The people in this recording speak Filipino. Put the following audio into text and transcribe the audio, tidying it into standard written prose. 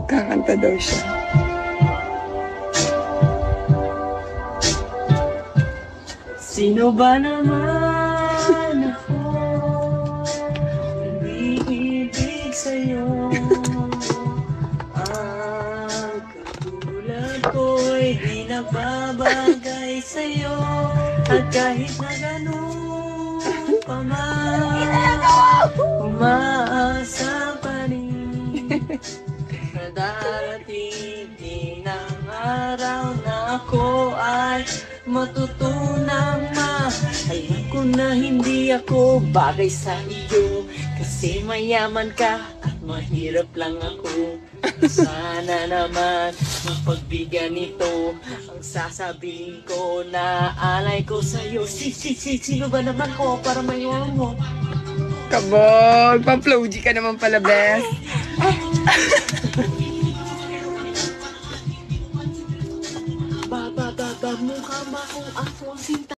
Kakanta daw siya. Sino ba naman ako? Hindi ibig sa'yo. Ang katulad ko'y di nagbabagay sa'yo. At kahit na ganun pa man, umaasa pa rin na darating din ang araw na ako ay matutunang alam ko na hindi ako bagay sa iyo kasi mayaman ka at mahirap lang ako. Sana naman mapagbigyan nito ang sasabihin ko na alay ko sa'yo. Sino ba naman ko para mayaman mo? Kabog! Pa-flow G ka naman pala, best. Mukha ba kung ako ang sinta?